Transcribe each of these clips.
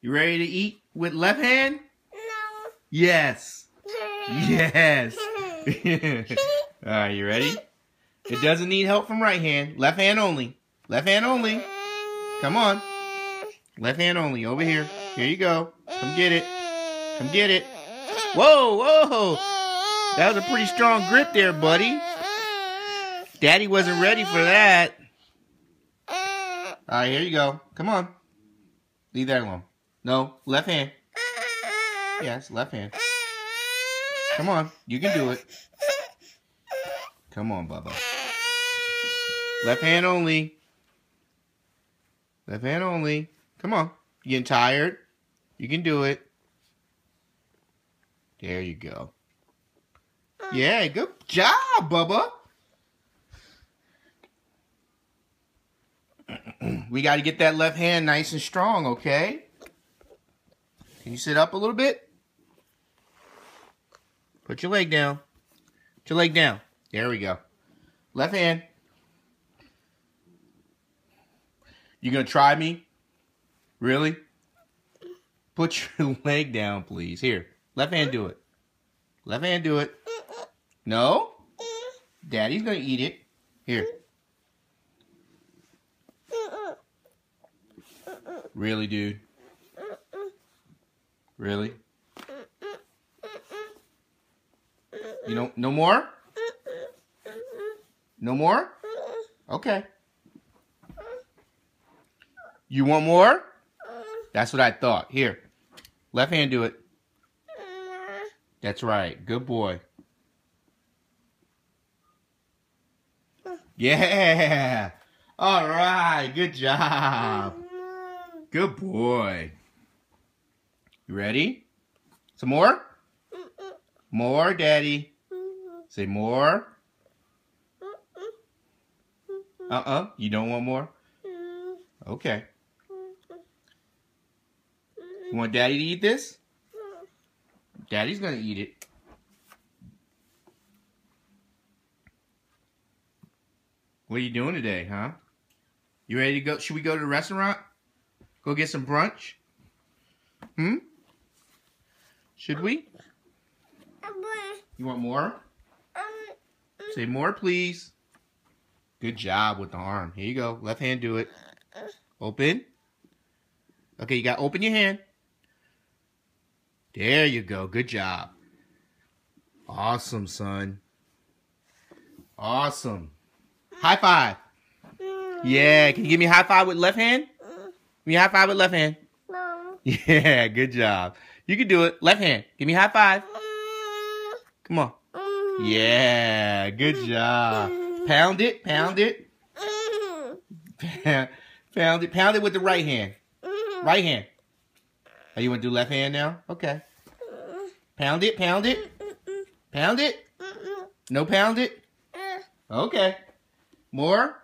You ready to eat with left hand? No. Yes. Yes. Alright, you ready? It doesn't need help from right hand. Left hand only. Left hand only. Come on. Left hand only. Over here. Here you go. Come get it. Come get it. Whoa, whoa. That was a pretty strong grip there, buddy. Daddy wasn't ready for that. Alright, here you go. Come on. Leave that alone. No, left hand. Yes, left hand. Come on. You can do it. Come on, Bubba. Left hand only. Left hand only. Come on. You getting tired? You can do it. There you go. Yeah, good job, Bubba. We got to get that left hand nice and strong, okay? Can you sit up a little bit? Put your leg down. Put your leg down. There we go. Left hand. You gonna try me? Really? Put your leg down, please. Here. Left hand do it. Left hand do it. No? Daddy's gonna eat it. Here. Really, dude? Really? You know, no more? No more? Okay. You want more? That's what I thought. Here. Left hand do it. That's right. Good boy. Yeah. All right. Good job. Good boy. You ready? Some more? More, Daddy. Say more. You don't want more? Okay. You want Daddy to eat this? Daddy's gonna eat it. What are you doing today, huh? You ready to go? Should we go to the restaurant? Go get some brunch? Should we? You want more? Say more, please. Good job with the arm. Here you go. Left hand do it. Open. Okay, you gotta open your hand. There you go. Good job. Awesome, son. Awesome. High five. Yeah, can you give me a high five with left hand? Give me a high five with left hand. No. Yeah, good job. You can do it. Left hand. Give me a high five. Come on. Yeah, good job. Pound it, pound it. Pound it, pound it with the right hand. Right hand. Oh, you want to do left hand now? Okay. Pound it, pound it. Pound it. No pound it? Okay. More.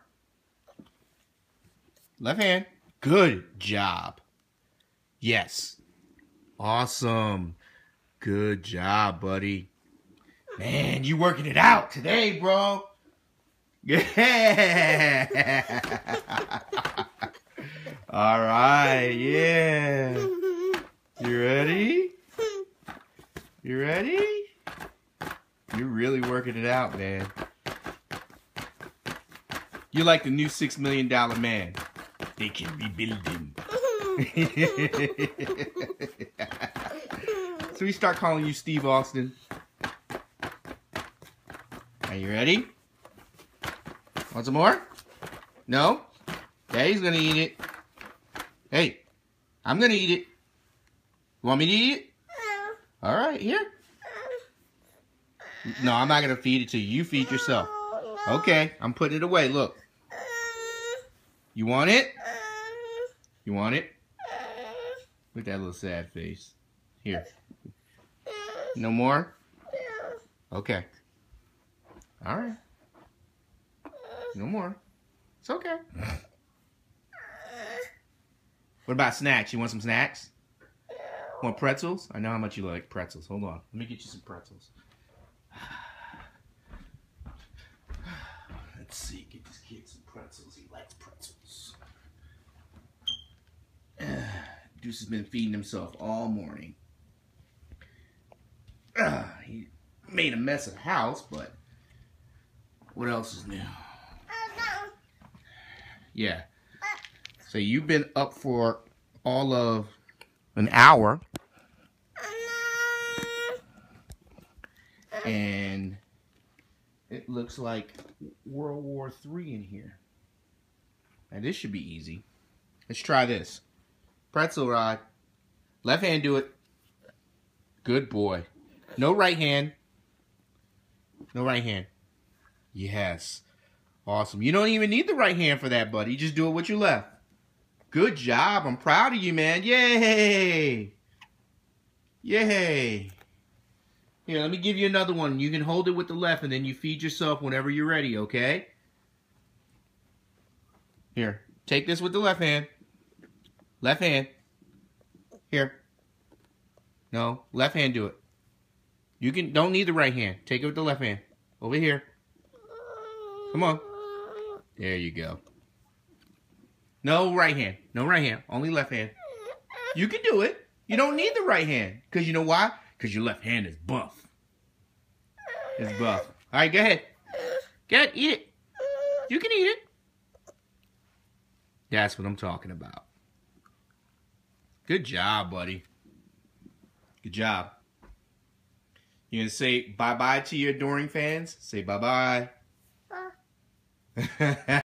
Left hand. Good job. Yes. Awesome. Good job, buddy. Man, you working it out today, bro. Yeah. All right. Yeah. You ready? You ready? You're really working it out, man. You're like the new $6 Million Man. They can rebuild him. So we start calling you Steve Austin. Are you ready? Want some more? No? Daddy's gonna eat it. Hey, I'm gonna eat it. You want me to eat it? All right, here. No, I'm not gonna feed it to you. You feed yourself. Okay, I'm putting it away. Look. You want it? You want it? Look at that little sad face. Here. No more? Okay. All right. No more. It's okay. What about snacks? You want some snacks? Want pretzels? I know how much you like pretzels. Hold on. Let me get you some pretzels. Let's see. Get this kid some pretzels. He likes pretzels. Deuce has been feeding himself all morning. He made a mess of the house, but what else is new? Yeah. So you've been up for all of an hour. And it looks like World War III in here. Now this should be easy. Let's try this. Pretzel rod. Left hand do it. Good boy. No right hand. No right hand. Yes. Awesome. You don't even need the right hand for that, buddy. Just do it with your left. Good job. I'm proud of you, man. Yay. Yay. Here, let me give you another one. You can hold it with the left and then you feed yourself whenever you're ready, okay? Here. Take this with the left hand. Left hand. Here. No. Left hand do it. You don't need the right hand. Take it with the left hand. Over here. Come on. There you go. No right hand. No right hand. Only left hand. You can do it. You don't need the right hand. Because you know why? Because your left hand is buff. It's buff. All right, go ahead. Go ahead, eat it. You can eat it. That's what I'm talking about. Good job, buddy. Good job. You gonna say bye-bye to your adoring fans? Say bye-bye.